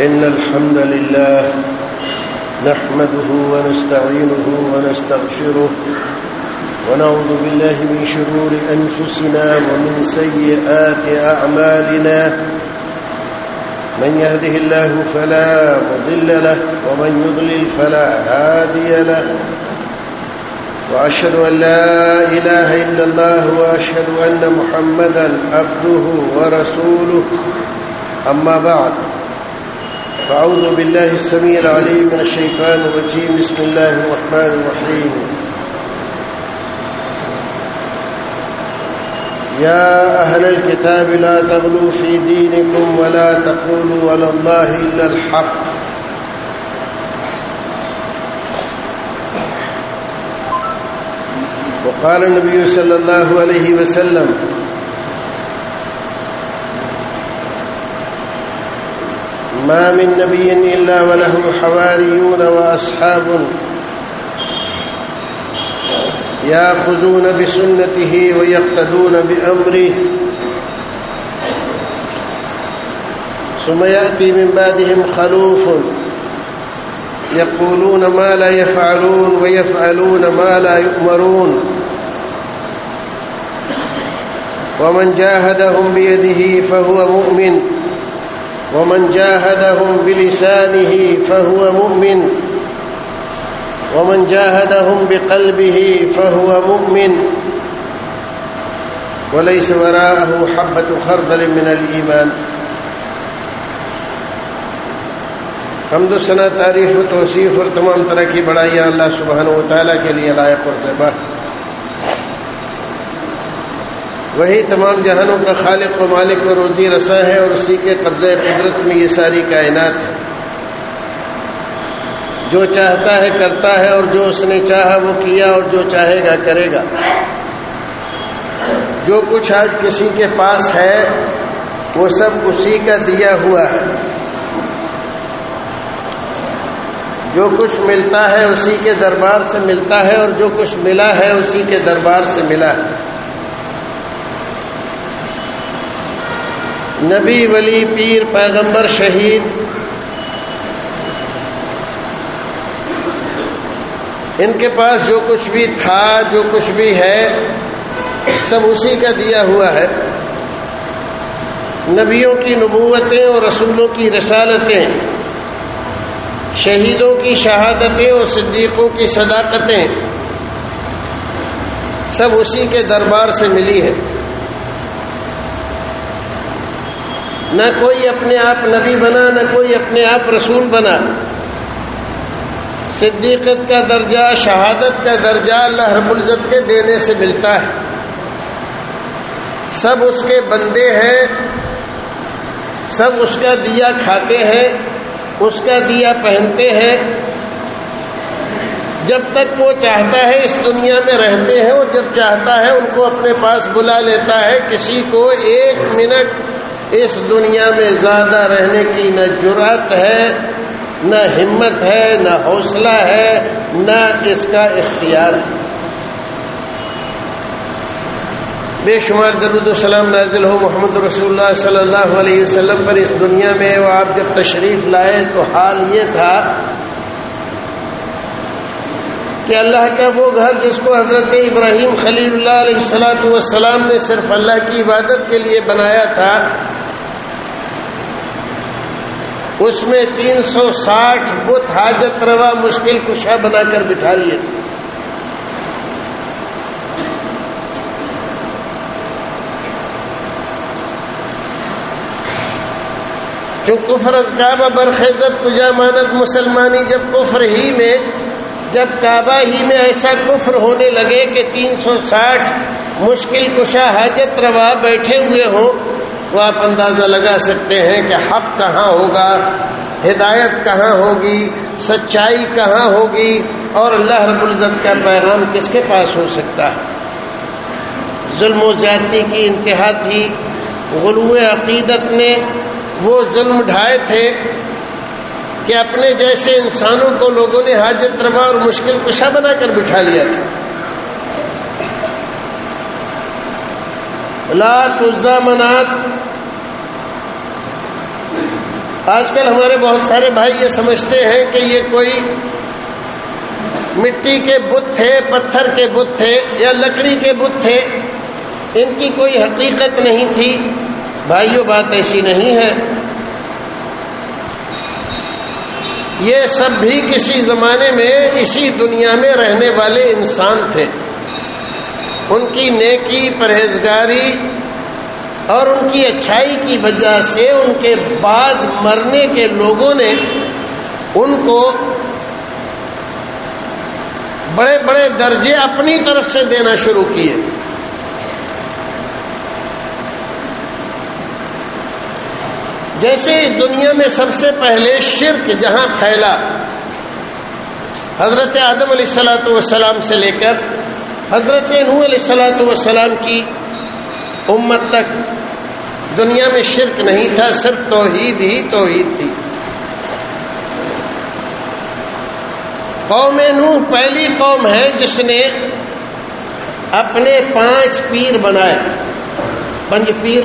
إن الحمد لله نحمده ونستعينه ونستغفره ونعوذ بالله من شرور أنفسنا ومن سيئات أعمالنا من يهده الله فلا مضل له ومن يضلل فلا هادي له وأشهد أن لا إله إلا الله وأشهد أن محمدا عبده ورسوله أما بعد فأعوذ بالله السميع العليم من الشيطان الرجيم بسم الله الرحمن الرحيم يا أهل الكتاب لا تغلوا في دينكم ولا تقولوا على الله إلا الحق وقال النبي صلى الله عليه وسلم ما من نبي إلا وله حواريون وأصحاب يأخذون بسنته ويقتدون بأمره ثم يأتي من بعدهم خلوف يقولون ما لا يفعلون ويفعلون ما لا يؤمرون ومن جاهدهم بيده فهو مؤمن ومن جاهدهم بلسانه فهو مؤمن ومن جاهدهم بقلبه فهو مؤمن وليس وراءه حبة خردل من الإيمان. حمد و ثنا تعریف و توصیف اور تمام طرح کی بڑائیاں اللہ سبحانہ و تعالیٰ کے لیے لائق اور زیبا. وہی تمام جہانوں کا خالق و مالک و روزی رساں ہے اور اسی کے قبضہ قدرت میں یہ ساری کائنات ہے. جو چاہتا ہے کرتا ہے اور جو اس نے چاہا وہ کیا اور جو چاہے گا کرے گا. جو کچھ آج کسی کے پاس ہے وہ سب اسی کا دیا ہوا ہے. جو کچھ ملتا ہے اسی کے دربار سے ملتا ہے اور جو کچھ ملا ہے اسی کے دربار سے ملا ہے. نبی ولی پیر پیغمبر شہید ان کے پاس جو کچھ بھی تھا جو کچھ بھی ہے سب اسی کا دیا ہوا ہے. نبیوں کی نبوتیں اور رسولوں کی رسالتیں، شہیدوں کی شہادتیں اور صدیقوں کی صداقتیں سب اسی کے دربار سے ملی ہے. نہ کوئی اپنے آپ نبی بنا نہ کوئی اپنے آپ رسول بنا. صدیقت کا درجہ، شہادت کا درجہ اللہ رب العزت کے دینے سے ملتا ہے. سب اس کے بندے ہیں، سب اس کا دیا کھاتے ہیں، اس کا دیا پہنتے ہیں. جب تک وہ چاہتا ہے اس دنیا میں رہتے ہیں اور جب چاہتا ہے ان کو اپنے پاس بلا لیتا ہے. کسی کو ایک منٹ اس دنیا میں زیادہ رہنے کی نہ جرأت ہے، نہ ہمت ہے، نہ حوصلہ ہے، نہ اس کا اختیار ہے. بے شمار درود و سلام نازل ہو محمد رسول اللہ صلی اللہ علیہ وسلم پر. اس دنیا میں وہ آپ جب تشریف لائے تو حال یہ تھا کہ اللہ کا وہ گھر جس کو حضرت ابراہیم خلیل اللہ علیہ السلام نے صرف اللہ کی عبادت کے لیے بنایا تھا، اس میں 360 بت حاجت روا مشکل کشا بنا کر بٹھا لیے تھے. جو کفر از کعبہ برخیزت کجا ماند مسلمانی. جب کفر ہی میں، جب کعبہ ہی میں ایسا کفر ہونے لگے کہ 360 مشکل کشا حاجت روا بیٹھے ہوئے ہوں، وہ آپ اندازہ لگا سکتے ہیں کہ حق کہاں ہوگا، ہدایت کہاں ہوگی، سچائی کہاں ہوگی اور اللہ رب العزت کا پیغام کس کے پاس ہو سکتا ہے. ظلم و زیادتی کی انتہا تھی. غلو عقیدت نے وہ ظلم ڈھائے تھے کہ اپنے جیسے انسانوں کو لوگوں نے حاجت روا اور مشکل کشا بنا کر بٹھا لیا تھا. لات عزا منات آج کل ہمارے بہت سارے بھائی یہ سمجھتے ہیں کہ یہ کوئی مٹی کے بت تھے، پتھر کے بت تھے یا لکڑی کے بت تھے، ان کی کوئی حقیقت نہیں تھی۔ بھائیو، بات ایسی نہیں ہے۔ یہ سب بھی کسی زمانے میں اسی دنیا میں رہنے والے انسان تھے۔ ان کی نیکی، پرہیزگاری اور ان کی اچھائی کی وجہ سے ان کے بعد مرنے کے لوگوں نے ان کو بڑے بڑے درجے اپنی طرف سے دینا شروع کیے۔ جیسے اس دنیا میں سب سے پہلے شرک جہاں پھیلا، حضرت آدم علیہ الصلوۃ والسلام سے لے کر حضرت نوح علیہ الصلوۃ والسلام کی امت تک دنیا میں شرک نہیں تھا، صرف توحید ہی توحید تھی۔ قوم نوح پہلی قوم ہے جس نے اپنے 5 پیر بنائے۔ 5 پیر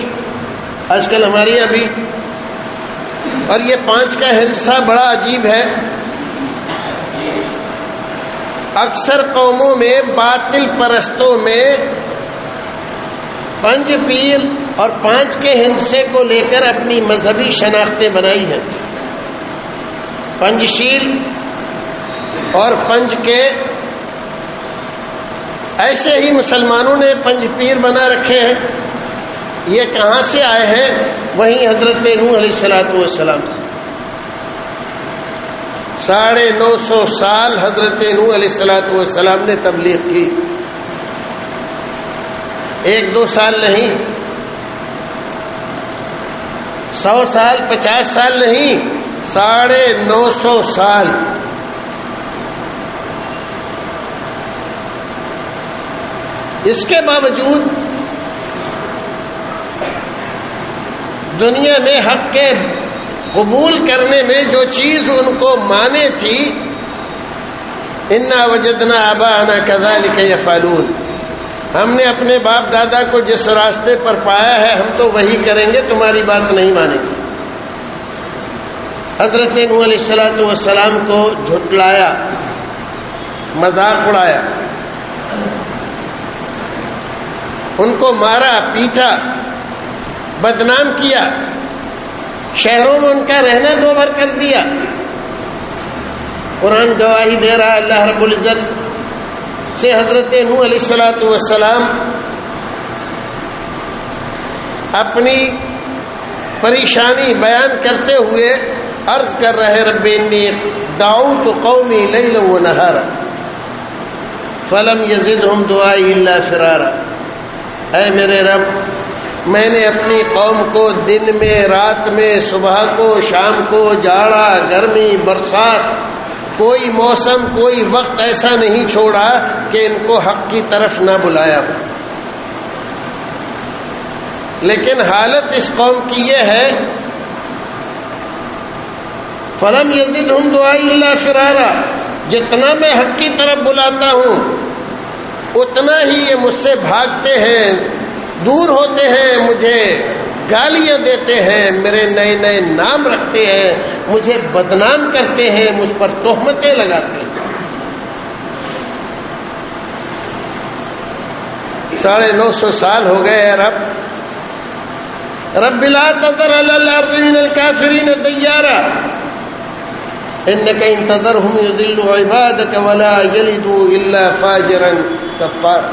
آج کل ہماری یہاں بھی، اور یہ 5 کا ہندسہ بڑا عجیب ہے۔ اکثر قوموں میں، باطل پرستوں میں 5 پیر اور 5 کے ہندسے کو لے کر اپنی مذہبی شناختیں بنائی ہیں۔ 5 شیل اور 5 کے، ایسے ہی مسلمانوں نے 5 پیر بنا رکھے ہیں۔ یہ کہاں سے آئے ہیں؟ وہیں حضرت نوح علیہ الصلوۃ والسلام سے۔ 950 سال حضرت نوح علیہ الصلوۃ والسلام نے تبلیغ کی، 1-2 سال نہیں، 100 سال، 50 سال نہیں، 950 سال۔ اس کے باوجود دنیا میں حق کے قبول کرنے میں جو چیز ان کو مانے تھی، انا وجدنا آباءنا کذالک یفعلون، ہم نے اپنے باپ دادا کو جس راستے پر پایا ہے ہم تو وہی کریں گے، تمہاری بات نہیں مانیں گے۔ حضرت نوح علیہ الصلوۃ والسلام کو جھٹلایا، مذاق اڑایا، ان کو مارا، پیٹا، بدنام کیا، شہروں میں ان کا رہنا دوبھر کر دیا۔ قرآن گواہی دے رہا ہے، اللہ رب العزت سے حضرت نوح علیہ الصلوۃ والسلام اپنی پریشانی بیان کرتے ہوئے عرض کر رہے، رب انی دعوت قومی لیلا ونہارا فلم یزدہم دعائی الا فرارا، اے میرے رب، میں نے اپنی قوم کو دن میں، رات میں، صبح کو، شام کو، جاڑا، گرمی، برسات، کوئی موسم، کوئی وقت ایسا نہیں چھوڑا کہ ان کو حق کی طرف نہ بلایا ہو۔ لیکن حالت اس قوم کی یہ ہے، فلم یزدہم دعائی الا فرارا، جتنا میں حق کی طرف بلاتا ہوں اتنا ہی یہ مجھ سے بھاگتے ہیں، دور ہوتے ہیں، مجھے گالیاں دیتے ہیں، میرے نئے نئے نام رکھتے ہیں، مجھے بدنام کرتے ہیں، مجھ پر تہمتیں لگاتے ہیں۔ 950 سال ہو گئے۔ رب لا تذر علی الارض من الکافرین دیارا انک ان تذرهم یضلوا عبادک ولا یلدوا الا فاجرا کفارا،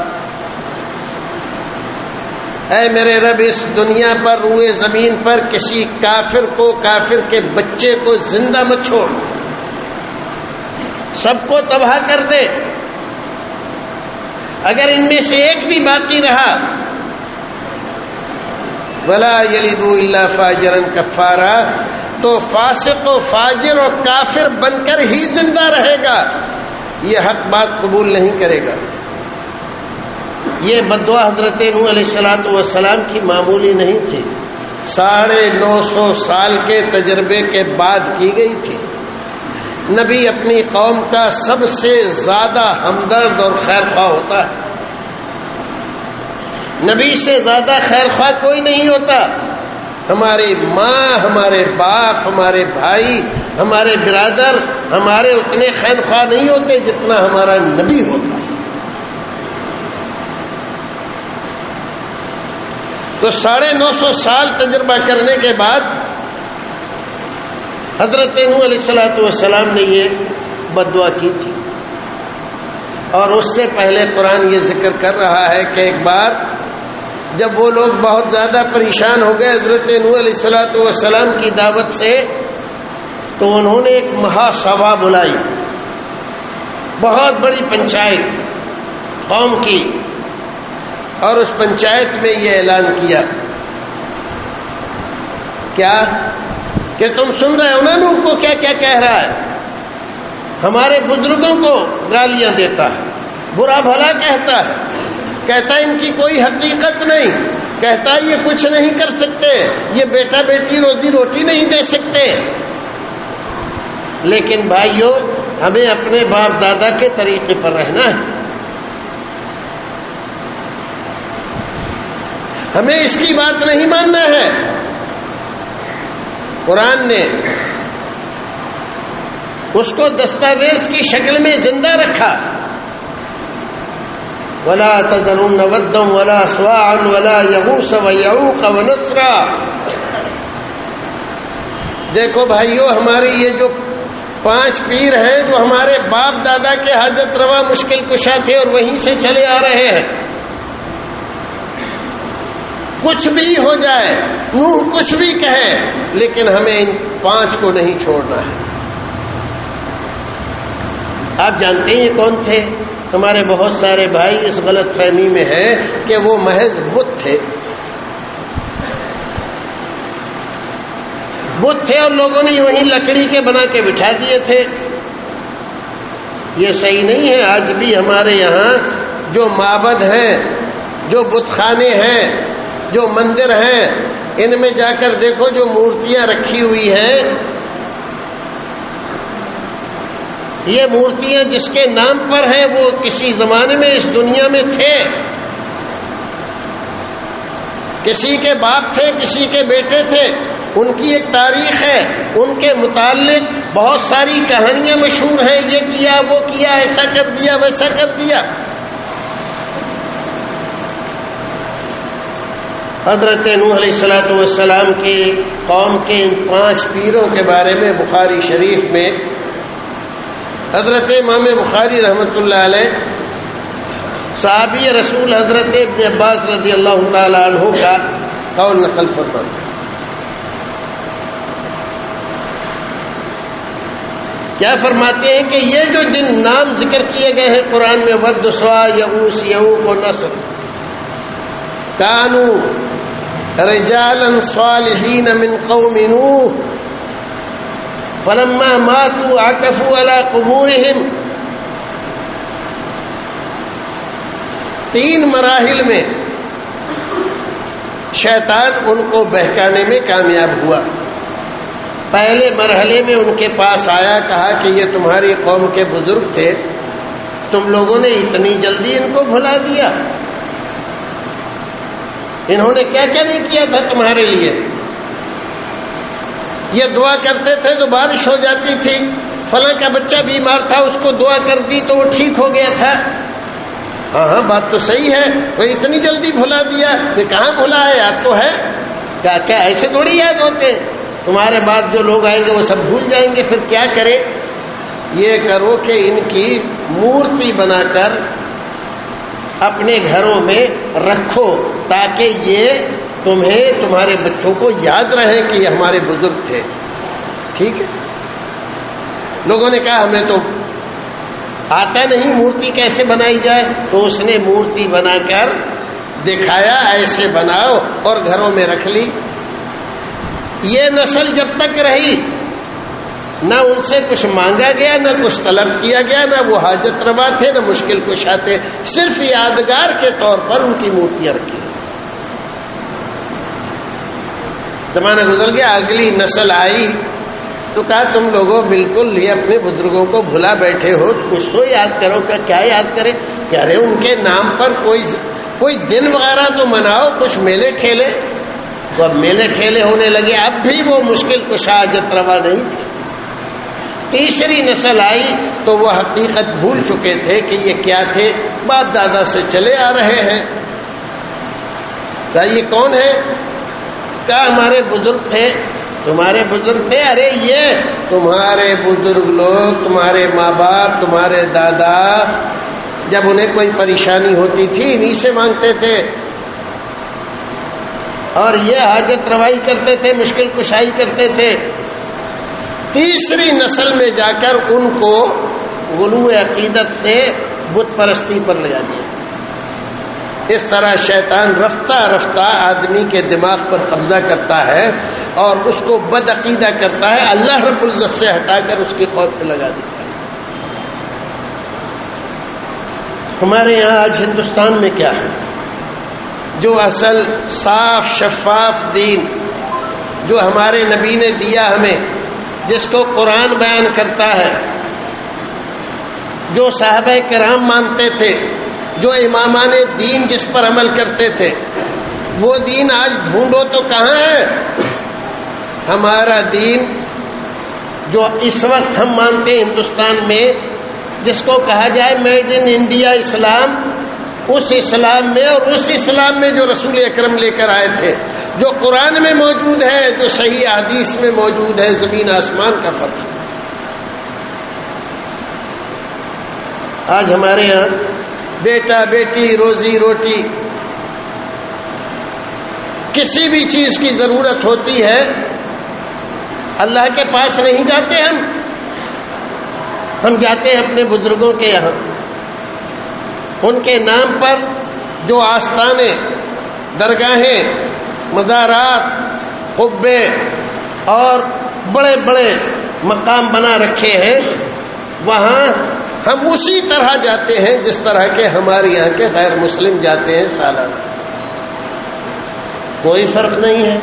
اے میرے رب، اس دنیا پر، روئے زمین پر کسی کافر کو، کافر کے بچے کو زندہ مت چھوڑ، سب کو تباہ کر دے۔ اگر ان میں سے ایک بھی باقی رہا، ولا یلدوا الا فاجرا کفارا، تو فاسق و فاجر اور کافر بن کر ہی زندہ رہے گا، یہ حق بات قبول نہیں کرے گا۔ یہ بدعا حضرت نوح علیہ الصلوۃ والسلام کی معمولی نہیں تھی، 950 سال کے تجربے کے بعد کی گئی تھی۔ نبی اپنی قوم کا سب سے زیادہ ہمدرد اور خیر خواہ ہوتا ہے، نبی سے زیادہ خیر خواہ کوئی نہیں ہوتا۔ ہماری ماں، ہمارے باپ، ہمارے بھائی، ہمارے برادر ہمارے اتنے خیر خواہ نہیں ہوتے جتنا ہمارا نبی ہوتا ہے۔ تو 950 سال تجربہ کرنے کے بعد حضرت نوح علیہ السلام نے یہ بددعا کی تھی، اور اس سے پہلے قرآن یہ ذکر کر رہا ہے کہ ایک بار جب وہ لوگ بہت زیادہ پریشان ہو گئے حضرت نوح علیہ السلام کی دعوت سے، تو انہوں نے ایک مہا سبھا بلائی، بہت بڑی پنچایت قوم کی، اور اس پنچایت میں یہ اعلان کیا کیا کہ تم سن رہے ہو نا نوح کو کیا کیا کہہ رہا ہے، ہمارے بزرگوں کو گالیاں دیتا ہے، برا بھلا کہتا ہے، کہتا ہے ان کی کوئی حقیقت نہیں، کہتا ہے یہ کچھ نہیں کر سکتے، یہ بیٹا بیٹی روزی روٹی نہیں دے سکتے۔ لیکن بھائیو، ہمیں اپنے باپ دادا کے طریقے پر رہنا ہے، ہمیں اس کی بات نہیں ماننا ہے۔ قرآن نے اس کو دستاویز کی شکل میں زندہ رکھا، وَلَا تَذَرُنَّ وَدًّا وَلَا سُوَاعًا وَلَا يَغُوثَ وَيَعُوقَ وَنَسْرًا۔ دیکھو بھائیو، ہماری یہ جو 5 پیر ہیں جو ہمارے باپ دادا کے حاجت روا مشکل کشا تھے اور وہیں سے چلے آ رہے ہیں، کچھ بھی ہو جائے، نوح کچھ بھی کہے، لیکن ہمیں ان 5 کو نہیں چھوڑنا ہے۔ آپ جانتے ہیں یہ کون تھے؟ ہمارے بہت سارے بھائی اس غلط فہمی میں ہیں کہ وہ محض بت تھے، بت تھے اور لوگوں نے وہیں لکڑی کے بنا کے بٹھا دیے تھے۔ یہ صحیح نہیں ہے۔ آج بھی ہمارے یہاں جو معبد ہیں، جو بت خانے ہیں، جو مندر ہیں، ان میں جا کر دیکھو جو مورتیاں رکھی ہوئی ہیں، یہ مورتیاں جس کے نام پر ہیں وہ کسی زمانے میں اس دنیا میں تھے، کسی کے باپ تھے، کسی کے بیٹے تھے، ان کی ایک تاریخ ہے، ان کے متعلق بہت ساری کہانیاں مشہور ہیں، یہ کیا وہ کیا، ایسا کر دیا ویسا کر دیا۔ حضرت نوح علیہ السلام کی قوم کے ان 5 پیروں کے بارے میں بخاری شریف میں حضرت امام بخاری رحمۃ اللہ علیہ صحابی رسول حضرت ابن عباس رضی اللہ تعالی عنہ کا قول نقل فرماتے ہیں۔ کیا فرماتے ہیں کہ یہ جو جن نام ذکر کیے گئے ہیں قرآن میں، ود، سوا، یغوث، یعوق و نصر، کانوا رجالا صالحین من قوم نوح فلما ماتوا عکفوا علی قبورہم۔ 3 مراحل میں شیطان ان کو بہکانے میں کامیاب ہوا۔ پہلے مرحلے میں ان کے پاس آیا، کہا کہ یہ تمہاری قوم کے بزرگ تھے، تم لوگوں نے اتنی جلدی ان کو بھلا دیا، انہوں نے کیا کیا نہیں کیا تھا تمہارے لیے، یہ دعا کرتے تھے تو بارش ہو جاتی تھی، فلاں کا بچہ بیمار تھا اس کو دعا کر دی تو وہ ٹھیک ہو گیا تھا۔ ہاں بات تو صحیح ہے، کوئی اتنی جلدی بھلا دیا، کہ کہاں بھلا ہے، یاد تو ہے، کیا ایسے تھوڑی یاد ہوتے ہیں، تمہارے بعد جو لوگ آئیں گے وہ سب بھول جائیں گے، پھر کیا کرے، یہ کرو کہ ان کی مورتی بنا کر اپنے گھروں میں رکھو، تاکہ یہ تمہیں تمہارے بچوں کو یاد رہے کہ یہ ہمارے بزرگ تھے۔ ٹھیک ہے، لوگوں نے کہا ہمیں تو آتا نہیں مورتی کیسے بنائی جائے، تو اس نے مورتی بنا کر دکھایا، ایسے بناؤ، اور گھروں میں رکھ لی۔ یہ نسل جب تک رہی، نہ ان سے کچھ مانگا گیا، نہ کچھ طلب کیا گیا، نہ وہ حاجت روا تھے، نہ مشکل کشا تھے، صرف یادگار کے طور پر ان کی مورتیاں رکھی۔ زمانہ گزر گیا، اگلی نسل آئی تو کہا تم لوگوں بالکل یہ اپنے بزرگوں کو بھلا بیٹھے ہو، کچھ تو یاد کرو۔ کہ کیا یاد کرے، کہ ارے ان کے نام پر کوئی دن وغیرہ تو مناؤ، کچھ میلے ٹھیلے۔ تو اب میلے ٹھیلے ہونے لگے، اب بھی وہ مشکل کشا حاجت روا نہیں تھے۔ تیسری نسل آئی تو وہ حقیقت بھول چکے تھے کہ یہ کیا تھے، باپ دادا سے چلے آ رہے ہیں۔ کہا یہ کون ہے؟ کہا ہمارے بزرگ تھے۔ تمہارے بزرگ تھے؟ ارے یہ تمہارے بزرگ لوگ، تمہارے ماں باپ، تمہارے دادا جب انہیں کوئی پریشانی ہوتی تھی انہی سے مانگتے تھے، اور یہ حاجت روائی کرتے تھے، مشکل کشائی کرتے تھے۔ تیسری نسل میں جا کر ان کو غلو عقیدت سے بت پرستی پر لگا دیا۔ اس طرح شیطان رفتہ رفتہ آدمی کے دماغ پر قبضہ کرتا ہے اور اس کو بد عقیدہ کرتا ہے، اللہ رب العزت سے ہٹا کر اس کی خوف پہ لگا دیتا ہے۔ ہمارے یہاں آج ہندوستان میں کیا ہے؟ جو اصل صاف شفاف دین جو ہمارے نبی نے دیا ہمیں، جس کو قرآن بیان کرتا ہے، جو صحابہ کرام مانتے تھے، جو امامان دین جس پر عمل کرتے تھے، وہ دین آج ڈھونڈو تو کہاں ہے؟ ہمارا دین جو اس وقت ہم مانتے ہیں ہندوستان میں، جس کو کہا جائے میڈ ان انڈیا اسلام، اس اسلام میں اور اس اسلام میں جو رسول اکرم لے کر آئے تھے، جو قرآن میں موجود ہے، جو صحیح حدیث میں موجود ہے، زمین آسمان کا فرق ہے۔ آج ہمارے یہاں بیٹا بیٹی، روزی روٹی، کسی بھی چیز کی ضرورت ہوتی ہے اللہ کے پاس نہیں جاتے، ہم جاتے ہیں اپنے بزرگوں کے یہاں۔ ان کے نام پر جو آستانے، درگاہیں، مزارات، قبے اور بڑے بڑے مقام بنا رکھے ہیں، وہاں ہم اسی طرح جاتے ہیں جس طرح کے ہمارے یہاں کے غیر مسلم جاتے ہیں سالانہ، کوئی فرق نہیں ہے۔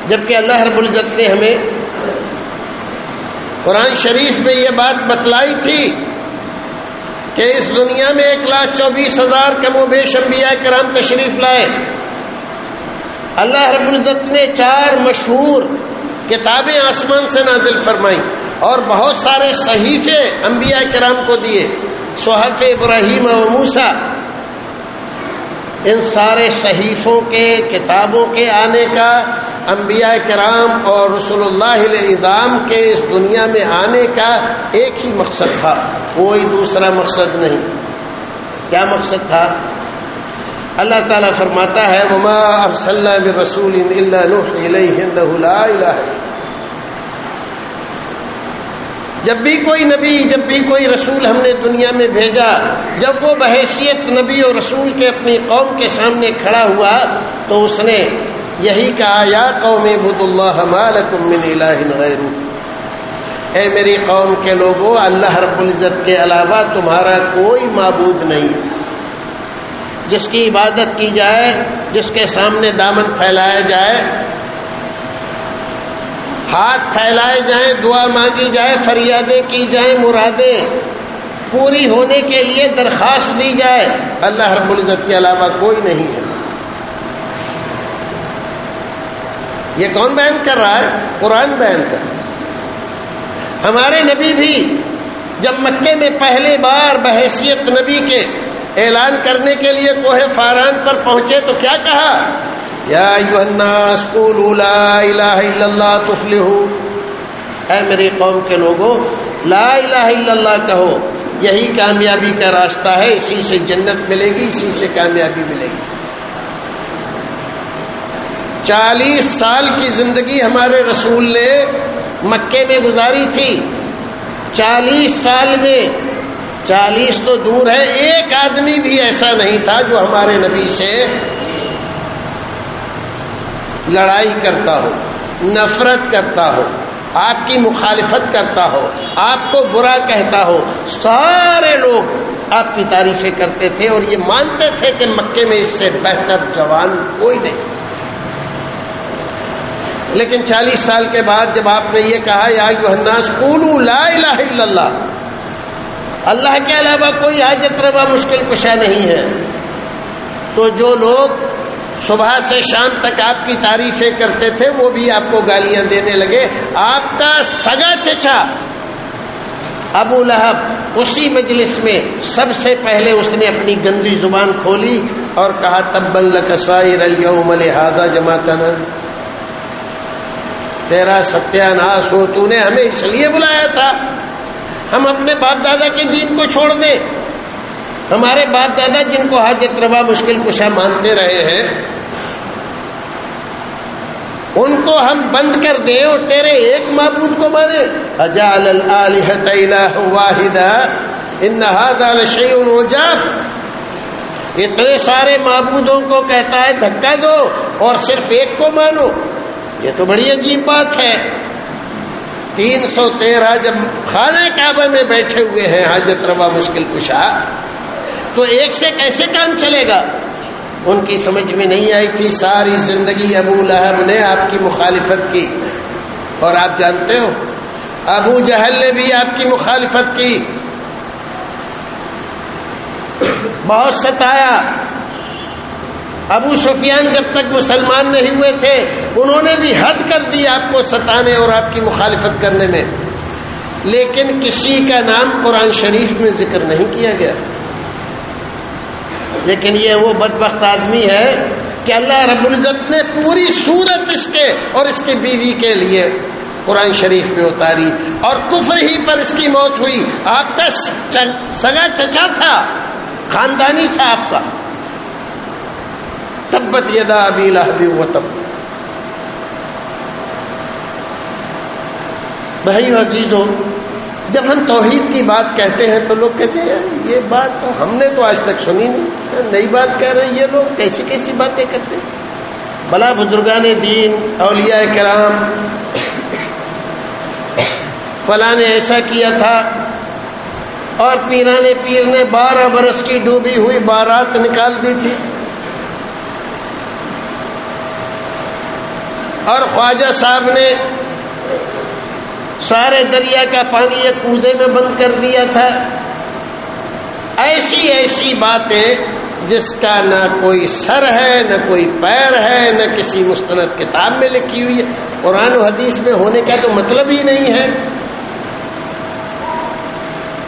جبکہ اللہ رب العزت نے ہمیں قرآن شریف میں یہ بات بتلائی تھی کہ اس دنیا میں 1,24,000 کم و بیش انبیاء کرام تشریف لائے۔ اللہ رب العزت نے 4 مشہور کتابیں آسمان سے نازل فرمائیں اور بہت سارے صحیفے انبیاء کرام کو دیے، صحف ابراہیم و موسیٰ۔ ان سارے صحیفوں کے، کتابوں کے آنے کا، انبیاء کرام اور رسول اللہ الاعظام کے اس دنیا میں آنے کا ایک ہی مقصد تھا، کوئی دوسرا مقصد نہیں۔ کیا مقصد تھا؟ اللہ تعالیٰ فرماتا ہے وَمَا أَرْسَلْنَا مِن رَّسُولٍ إِلَّا نُوحِي إِلَيْهِ أَنَّهُ لَا إِلَٰهَ إِلَّا أَنَا۔ جب بھی کوئی نبی، جب بھی کوئی رسول ہم نے دنیا میں بھیجا، جب وہ بحیثیت نبی اور رسول کے اپنی قوم کے سامنے کھڑا ہوا تو اس نے یہی کہا یا قوم اعبدوا اللہ ما لکم من الہ غیرہ، اے میری قوم کے لوگوں، اللہ رب العزت کے علاوہ تمہارا کوئی معبود نہیں جس کی عبادت کی جائے، جس کے سامنے دامن پھیلایا جائے، ہاتھ پھیلائے جائیں، دعا مانگی جائے، فریادیں کی جائیں، مرادیں پوری ہونے کے لیے درخواست دی جائے، اللہ رب العزت کے علاوہ کوئی نہیں ہے۔ یہ کون بیان کر رہا ہے؟ قرآن بیان کر رہا ہے۔ ہمارے نبی بھی جب مکے میں پہلے بار بحیثیت نبی کے اعلان کرنے کے لیے کوہ فاران پر پہنچے تو کیا کہا؟ یا ایھا الناس قولوا لا الہ الا اللہ تفلحوا، اے میری قوم کے لوگوں لا الہ الا اللہ کہو، یہی کامیابی کا راستہ ہے، اسی سے جنت ملے گی، اسی سے کامیابی ملے گی۔ 40 سال کی زندگی ہمارے رسول نے مکے میں گزاری تھی۔ 40 سال میں، 40 تو دور ہے، ایک آدمی بھی ایسا نہیں تھا جو ہمارے نبی سے لڑائی کرتا ہو، نفرت کرتا ہو، آپ کی مخالفت کرتا ہو، آپ کو برا کہتا ہو۔ سارے لوگ آپ کی تعریفیں کرتے تھے اور یہ مانتے تھے کہ مکے میں اس سے بہتر جوان کوئی نہیں۔ لیکن 40 سال کے بعد جب آپ نے یہ کہا یا ایھا الناس قولوا لا الہ الا اللہ، اللہ کے علاوہ کوئی حاجت روا مشکل کشا نہیں ہے، تو جو لوگ صبح سے شام تک آپ کی تعریفیں کرتے تھے، وہ بھی آپ کو گالیاں دینے لگے۔ آپ کا سگا چچا ابو لہب اسی مجلس میں سب سے پہلے اس نے اپنی گندی زبان کھولی اور کہا تبا لک سائر الیوم لہذا جمعتنا، تیرا ستیہ ناش ہو، تو نے ہمیں اس لیے بلایا تھا ہم اپنے باپ دادا کے دین کو چھوڑ دیں؟ ہمارے باپ دادا جن کو حاجت روا مشکل کشا مانتے رہے ہیں ان کو ہم بند کر دیں اور تیرے ایک معبود کو مانے؟ اجعل الآلہۃ الہ واحدا ان ھذا لشیء عجاب، اتنے سارے معبودوں کو کہتا ہے دھکا دو اور صرف ایک کو مانو، یہ تو بڑی عجیب بات ہے۔ 313 جب خانہ کعبہ میں بیٹھے ہوئے ہیں حاجت روا مشکل کشا، تو ایک سے کیسے کام چلے گا؟ ان کی سمجھ میں نہیں آئی تھی۔ ساری زندگی ابو لہب نے آپ کی مخالفت کی، اور آپ جانتے ہو ابو جہل نے بھی آپ کی مخالفت کی، بہت ستایا۔ ابو سفیان جب تک مسلمان نہیں ہوئے تھے انہوں نے بھی حد کر دی آپ کو ستانے اور آپ کی مخالفت کرنے میں، لیکن کسی کا نام قرآن شریف میں ذکر نہیں کیا گیا۔ لیکن یہ وہ بدبخت آدمی ہے کہ اللہ رب العزت نے پوری صورت اس کے اور اس کی بیوی کے لیے قرآن شریف میں اتاری، اور کفر ہی پر اس کی موت ہوئی۔ آپ کا سگا چچا تھا، خاندانی تھا آپ کا۔ تبت یدا ابی لہب وتب۔ بھائیو عزیزو، جب ہم توحید کی بات کہتے ہیں تو لوگ کہتے ہیں یہ بات تو ہم نے تو آج تک سنی نہیں، نئی بات کہہ رہے ہیں یہ لوگ، کیسی کیسی باتیں کرتے ہیں۔ بلا بزرگان دین، اولیاء کرام، فلاں نے ایسا کیا تھا، اور پیرانے پیر نے 12 برس کی ڈوبی ہوئی بارات نکال دی تھی، اور خواجہ صاحب نے سارے دریا کا پانی ایک کوزے میں بند کر دیا تھا۔ ایسی ایسی باتیں جس کا نہ کوئی سر ہے نہ کوئی پیر ہے نہ کسی مستند کتاب میں لکھی ہوئی ہے، قرآن و حدیث میں ہونے کا تو مطلب ہی نہیں ہے،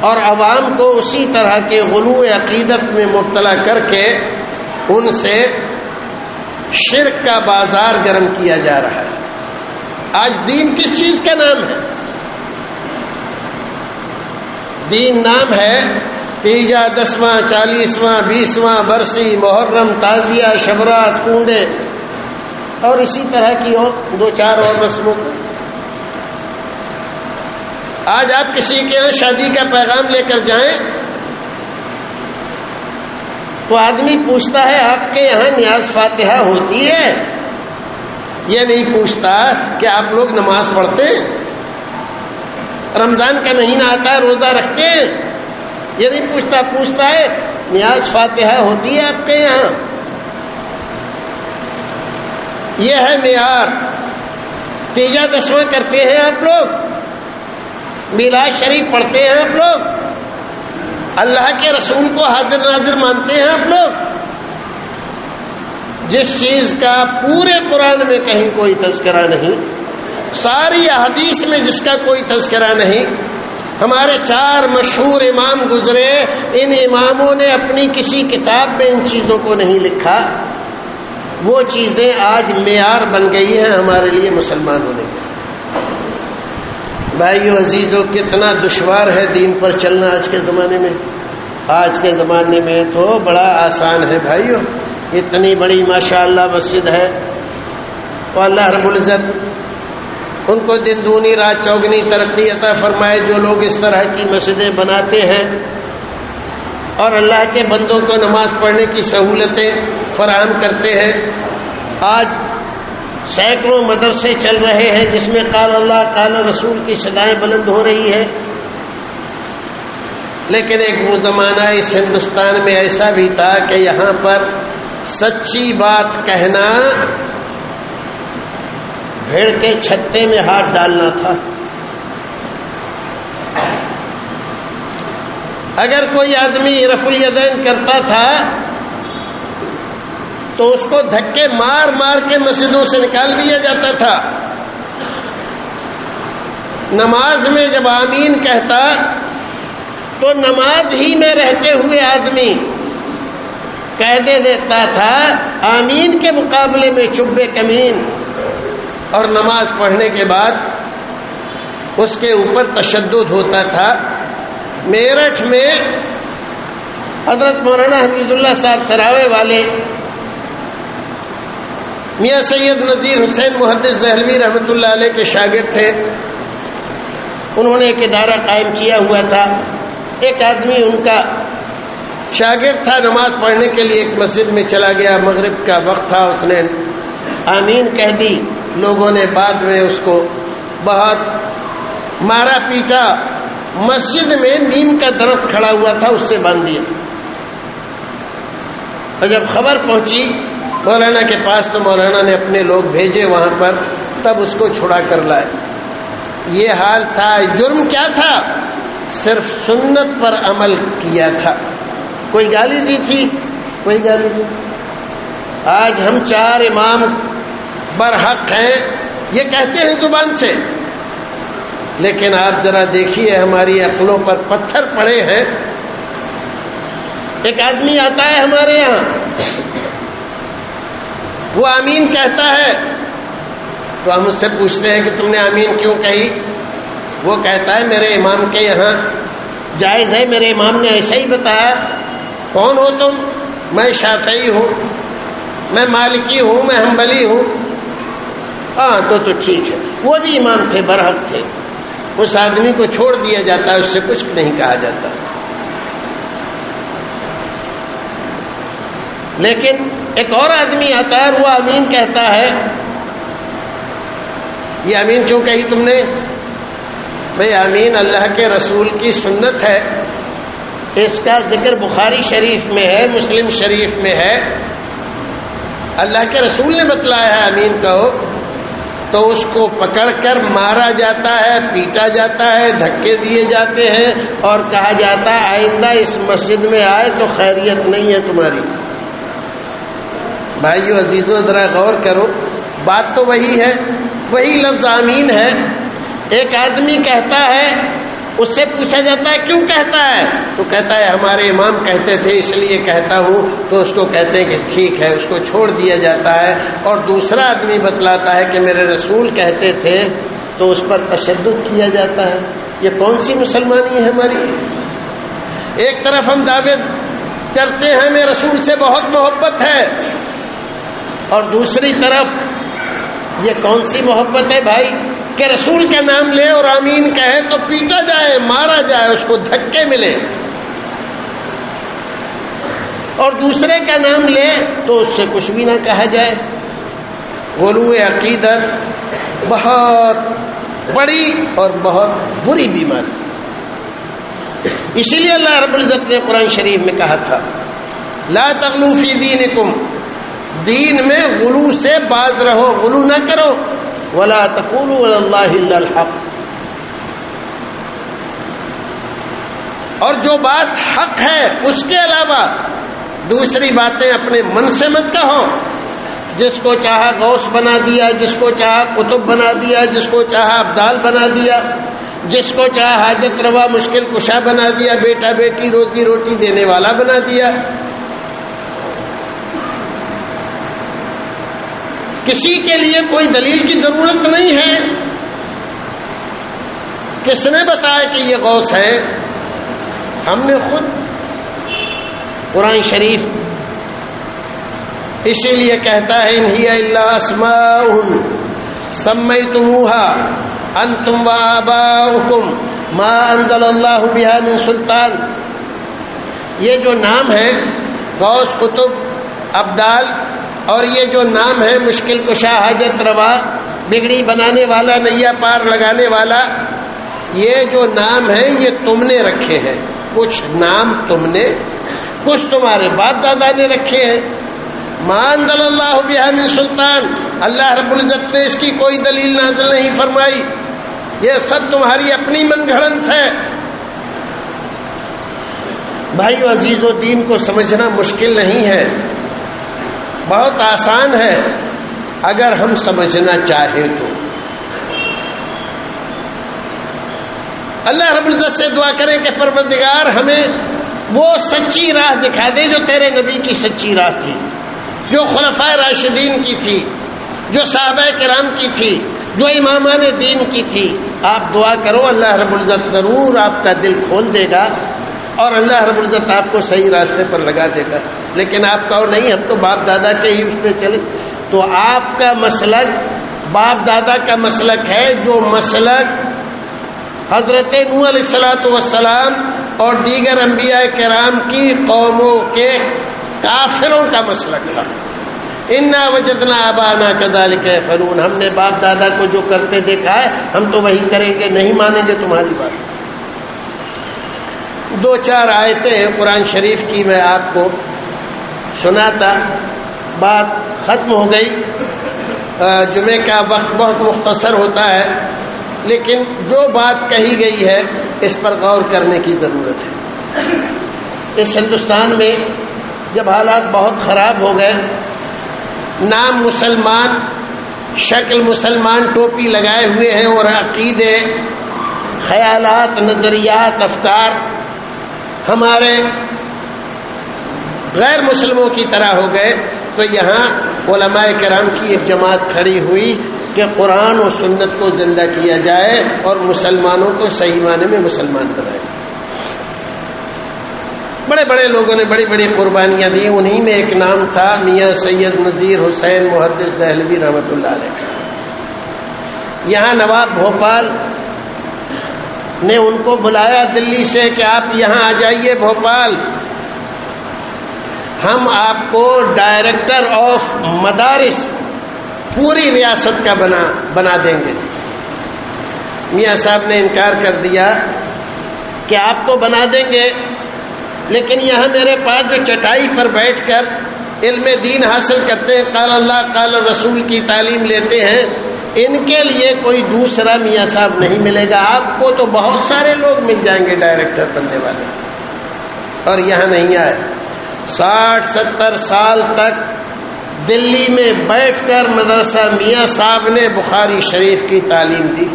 اور عوام کو اسی طرح کے غلو عقیدت میں مبتلا کر کے ان سے شرک کا بازار گرم کیا جا رہا ہے۔ آج دین کس چیز کا نام ہے؟ دین نام ہے تیجا، 10واں، 40واں، 20واں برسی، محرم، تعزیہ، شبرات، کنڈے، اور اسی طرح کی اور 2-4 اور رسموں کو۔ آج آپ کسی کے یہاں شادی کا پیغام لے کر جائیں تو آدمی پوچھتا ہے آپ کے یہاں نیاز فاتحہ ہوتی ہے؟ یہ نہیں پوچھتا کہ آپ لوگ نماز پڑھتے ہیں، رمضان کا مہینہ آتا ہے روزہ رکھتے ہیں، یہ نہیں پوچھتا، پوچھتا ہے نیاز فاتحہ ہوتی ہے آپ کے یہاں؟ یہ ہے معیار۔ تیجا 10واں کرتے ہیں آپ لوگ، میلاد شریف پڑھتے ہیں آپ لوگ، اللہ کے رسول کو حاضر ناظر مانتے ہیں آپ لوگ۔ جس چیز کا پورے قرآن میں کہیں کوئی تذکرہ نہیں، ساری احادیث میں جس کا کوئی تذکرہ نہیں، ہمارے 4 مشہور امام گزرے، ان اماموں نے اپنی کسی کتاب میں ان چیزوں کو نہیں لکھا، وہ چیزیں آج معیار بن گئی ہیں ہمارے لیے مسلمان ہونے کی۔ بھائیو عزیزو، کتنا دشوار ہے دین پر چلنا آج کے زمانے میں۔ آج کے زمانے میں تو بڑا آسان ہے بھائیو، اتنی بڑی ماشاءاللہ مسجد ہے، تو اللہ رب العزت ان کو دن دونی رات چوگنی ترقی عطا فرمائے جو لوگ اس طرح کی مسجدیں بناتے ہیں اور اللہ کے بندوں کو نماز پڑھنے کی سہولتیں فراہم کرتے ہیں۔ آج سینکڑوں مدرسے چل رہے ہیں جس میں قال اللہ قال رسول کی صدائیں بلند ہو رہی ہے، لیکن ایک وہ زمانہ اس ہندوستان میں ایسا بھی تھا کہ یہاں پر سچی بات کہنا بھیڑ کے چھتے میں ہاتھ ڈالنا تھا۔ اگر کوئی آدمی رفع الیدین کرتا تھا تو اس کو دھکے مار مار کے مسجدوں سے نکال دیا جاتا تھا۔ نماز میں جب آمین کہتا تو نماز ہی میں رہتے ہوئے آدمی کہہ دیتا تھا آمین کے مقابلے میں چبے کمین، اور نماز پڑھنے کے بعد اس کے اوپر تشدد ہوتا تھا۔ میرٹھ میں حضرت مولانا حمید اللہ صاحب سراوے والے میاں سید نذیر حسین محدث دہلوی رحمۃ اللہ علیہ کے شاگرد تھے۔ انہوں نے ایک ادارہ قائم کیا ہوا تھا۔ ایک آدمی ان کا شاگرد تھا، نماز پڑھنے کے لیے ایک مسجد میں چلا گیا، مغرب کا وقت تھا، اس نے آمین کہہ دی۔ لوگوں نے بعد میں اس کو بہت مارا پیٹا، مسجد میں نیم کا درخت کھڑا ہوا تھا اس سے باندھ دیا، اور جب خبر پہنچی مولانا کے پاس تو مولانا نے اپنے لوگ بھیجے وہاں پر، تب اس کو چھڑا کر لائے۔ یہ حال تھا۔ جرم کیا تھا؟ صرف سنت پر عمل کیا تھا۔ کوئی گالی دی تھی؟ کوئی گالی دی؟ آج ہم 4 امام برحق ہیں یہ کہتے ہیں زبان سے، لیکن آپ ذرا دیکھیے ہماری عقلوں پر پتھر پڑے ہیں۔ ایک آدمی آتا ہے ہمارے یہاں، وہ آمین کہتا ہے تو ہم اس سے پوچھتے ہیں کہ تم نے آمین کیوں کہی؟ وہ کہتا ہے میرے امام کے یہاں جائز ہے، میرے امام نے ایسا ہی بتایا۔ کون ہو تم؟ میں شافعی ہوں، میں مالکی ہوں، میں حنبلی ہوں۔ ہاں تو ٹھیک ہے، وہ بھی امام تھے، برحق تھے۔ اس آدمی کو چھوڑ دیا جاتا ہے، اس سے کچھ نہیں کہا جاتا۔ لیکن ایک اور آدمی آتا ہے، وہ آمین کہتا ہے۔ یہ آمین کیوں کہی تم نے؟ بھئی آمین اللہ کے رسول کی سنت ہے، اس کا ذکر بخاری شریف میں ہے، مسلم شریف میں ہے، اللہ کے رسول نے بتلایا ہے آمین کہو، تو اس کو پکڑ کر مارا جاتا ہے، پیٹا جاتا ہے، دھکے دیے جاتے ہیں، اور کہا جاتا ہے آئندہ اس مسجد میں آئے تو خیریت نہیں ہے تمہاری۔ بھائیو عزیزو ذرا غور کرو، بات تو وہی ہے، وہی لفظ آمین ہے۔ ایک آدمی کہتا ہے، اس سے پوچھا جاتا ہے کیوں کہتا ہے؟ تو کہتا ہے ہمارے امام کہتے تھے اس لیے کہتا ہوں، تو اس کو کہتے ہیں کہ ٹھیک ہے، اس کو چھوڑ دیا جاتا ہے۔ اور دوسرا آدمی بتلاتا ہے کہ میرے رسول کہتے تھے، تو اس پر تشدد کیا جاتا ہے۔ یہ کون سی مسلمانی ہے ہماری؟ ایک طرف ہم دعوے کرتے ہیں ہمیں رسول سے بہت محبت ہے، اور دوسری طرف یہ کون سی محبت ہے بھائی کہ رسول کا نام لے اور آمین کہے تو پیٹا جائے، مارا جائے، اس کو دھکے ملے، اور دوسرے کا نام لے تو اس سے کچھ بھی نہ کہا جائے۔ غلو عقیدت بہت بڑی اور بہت بری بیماری۔ اسی لیے اللہ رب العزت نے قرآن شریف میں کہا تھا لا تغلو فی دینکم، دین میں غلو سے باز رہو، غلو نہ کرو۔ ولا تقولوا علی اللہ الا الحق، اور جو بات حق ہے اس کے علاوہ دوسری باتیں اپنے من سے مت کہو۔ جس کو چاہا غوث بنا دیا، جس کو چاہا قطب بنا دیا، جس کو چاہا ابدال بنا دیا، جس کو چاہا حاجت روا مشکل کشا بنا دیا، بیٹا بیٹی روزی روٹی دینے والا بنا دیا۔ کسی کے لیے کوئی دلیل کی ضرورت نہیں ہے۔ کس نے بتایا کہ یہ غوث ہے؟ ہم نے خود۔ قرآن شریف اسی لیے کہتا ہے ان ہی الا اسماء سمیتموها انتم وآباؤکم ما انزل اللہ بها من سلطان، یہ جو نام ہے غوث، قطب، ابدال، اور یہ جو نام ہے مشکل کشا، حاجت روا، بگڑی بنانے والا، نیا پار لگانے والا، یہ جو نام ہے یہ تم نے رکھے ہیں۔ کچھ نام تم نے، کچھ تمہارے باپ دادا نے رکھے ہیں۔ ما انزل اللہ بها من سلطان، اللہ رب العزت نے اس کی کوئی دلیل نازل نہیں فرمائی، یہ سب تمہاری اپنی من گھڑنت ہے۔ بھائیو عزیزو، دین کو سمجھنا مشکل نہیں ہے، بہت آسان ہے اگر ہم سمجھنا چاہیں تو۔ اللہ رب العزت سے دعا کریں کہ پروردگار ہمیں وہ سچی راہ دکھا دے جو تیرے نبی کی سچی راہ تھی، جو خلفائے راشدین کی تھی، جو صحابہ کرام کی تھی، جو امامان دین کی تھی۔ آپ دعا کرو، اللہ رب العزت ضرور آپ کا دل کھول دے گا اور اللہ رب العزت آپ کو صحیح راستے پر لگا دے گا۔ لیکن آپ کہو نہیں ہم تو باپ دادا کے ہی اس پہ چلے، تو آپ کا مسلک باپ دادا کا مسلک ہے، جو مسلک حضرت نوح علیہ السلام اور دیگر انبیاء کرام کی قوموں کے کافروں کا مسلک تھا۔ انا وجدنا آبانا کذالک یفعلون، ہم نے باپ دادا کو جو کرتے دیکھا ہے ہم تو وہی کریں گے، نہیں مانیں گے تمہاری بات۔ دو چار آیتیں ہیں قرآن شریف کی میں آپ کو سناتا، بات ختم ہو گئی۔ جمعے کا وقت بہت مختصر ہوتا ہے، لیکن جو بات کہی گئی ہے اس پر غور کرنے کی ضرورت ہے۔ اس ہندوستان میں جب حالات بہت خراب ہو گئے، نام مسلمان، شکل مسلمان، ٹوپی لگائے ہوئے ہیں اور عقیدے، خیالات، نظریات، افکار ہمارے غیر مسلموں کی طرح ہو گئے، تو یہاں علماء کرام کی ایک جماعت کھڑی ہوئی کہ قرآن و سنت کو زندہ کیا جائے اور مسلمانوں کو صحیح معنی میں مسلمان بنائے۔ بڑے بڑے لوگوں نے بڑی بڑی قربانیاں دی، انہی میں ایک نام تھا میاں سید نذیر حسین محدث دہلوی رحمۃ اللہ علیہ۔ یہاں نواب بھوپال نے ان کو بلایا دلی سے کہ آپ یہاں آ جائیے بھوپال، ہم آپ کو ڈائریکٹر آف مدارس پوری ریاست کا بنا دیں گے۔ میاں صاحب نے انکار کر دیا کہ آپ کو بنا دیں گے، لیکن یہاں میرے پاس جو چٹائی پر بیٹھ کر علم دین حاصل کرتے ہیں، قال اللہ قال رسول کی تعلیم لیتے ہیں، ان کے لیے کوئی دوسرا میاں صاحب نہیں ملے گا، آپ کو تو بہت سارے لوگ مل جائیں گے ڈائریکٹر بننے والے، اور یہاں نہیں آئے۔ 60-70 سال تک دلی میں بیٹھ کر مدرسہ میاں صاحب نے بخاری شریف کی تعلیم دی۔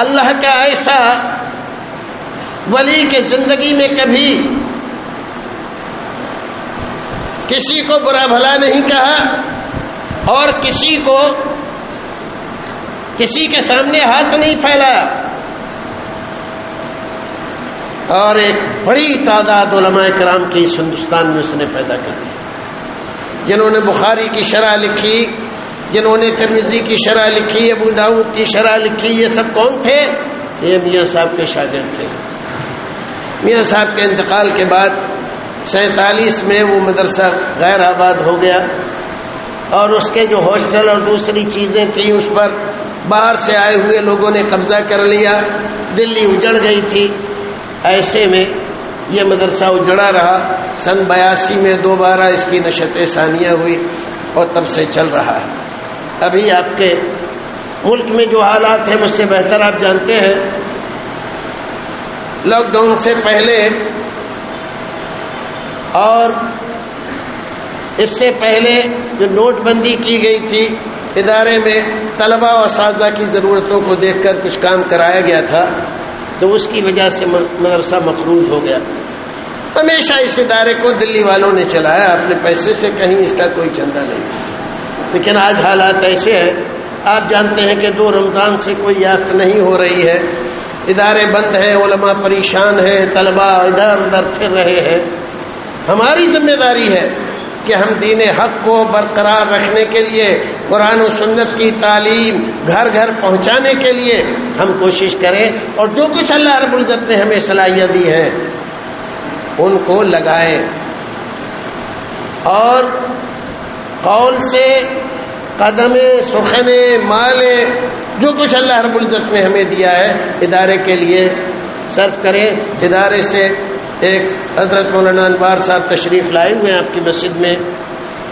اللہ کا ایسا ولی کے زندگی میں کبھی کسی کو برا بھلا نہیں کہا اور کسی کے سامنے ہاتھ نہیں پھیلایا، اور ایک بڑی تعداد علماء کرام کی اس ہندوستان میں اس نے پیدا کر دی، جنہوں نے بخاری کی شرح لکھی، جنہوں نے ترمذی کی شرح لکھی، ابو داؤد کی شرح لکھی۔ یہ سب کون تھے؟ یہ میاں صاحب کے شاگرد تھے۔ میاں صاحب کے انتقال کے بعد 47 میں وہ مدرسہ غیر آباد ہو گیا، اور اس کے جو ہاسٹل اور دوسری چیزیں تھیں اس پر باہر سے آئے ہوئے لوگوں نے قبضہ کر لیا، دلی اجڑ گئی تھی۔ ایسے میں یہ مدرسہ اجڑا رہا۔ سن 82 میں دوبارہ اس کی نشت ثانیہ ہوئی اور تب سے چل رہا ہے۔ ابھی آپ کے ملک میں جو حالات ہیں مجھ سے بہتر آپ جانتے ہیں۔ لاک ڈاؤن سے پہلے اور اس سے پہلے جو نوٹ بندی کی گئی تھی، ادارے میں طلباء و اساتذہ کی ضرورتوں کو دیکھ کر کچھ کام کرایا گیا تھا، تو اس کی وجہ سے مدرسہ مفروض ہو گیا۔ ہمیشہ اس ادارے کو دلی والوں نے چلایا اپنے پیسے سے، کہیں اس کا کوئی چندہ نہیں، لیکن آج حالات ایسے ہیں، آپ جانتے ہیں کہ 2 رمضان سے کوئی یافت نہیں ہو رہی ہے، ادارے بند ہیں، علماء پریشان ہیں، طلباء ادھر ادھر پھر رہے ہیں۔ ہماری ذمہ داری ہے کہ ہم دین حق کو برقرار رکھنے کے لیے، قرآن و سنت کی تعلیم گھر گھر پہنچانے کے لیے ہم کوشش کریں، اور جو کچھ اللہ رب العزت نے ہمیں صلاحیت دی ہے ان کو لگائیں، اور قول سے، قدم، سخن، مال، جو کچھ اللہ رب العزت نے ہمیں دیا ہے ادارے کے لیے صرف کریں۔ ادارے سے ایک حضرت مولانا انوار صاحب تشریف لائے ہوئے ہیں آپ کی مسجد میں،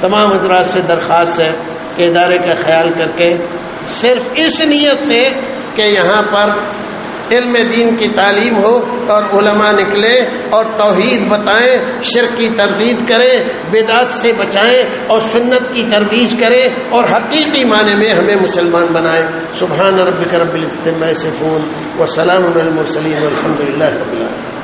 تمام حضرات سے درخواست ہے کہ ادارے کا خیال کر کے، صرف اس نیت سے کہ یہاں پر علم دین کی تعلیم ہو اور علماء نکلے اور توحید بتائیں، شرک کی تردید کریں، بدعت سے بچائیں اور سنت کی ترویج کریں اور حقیقی معنی میں ہمیں مسلمان بنائیں۔ سبحان ربک رب العزت عما یصفون وسلام علی المرسلین والحمد للہ رب العالمین۔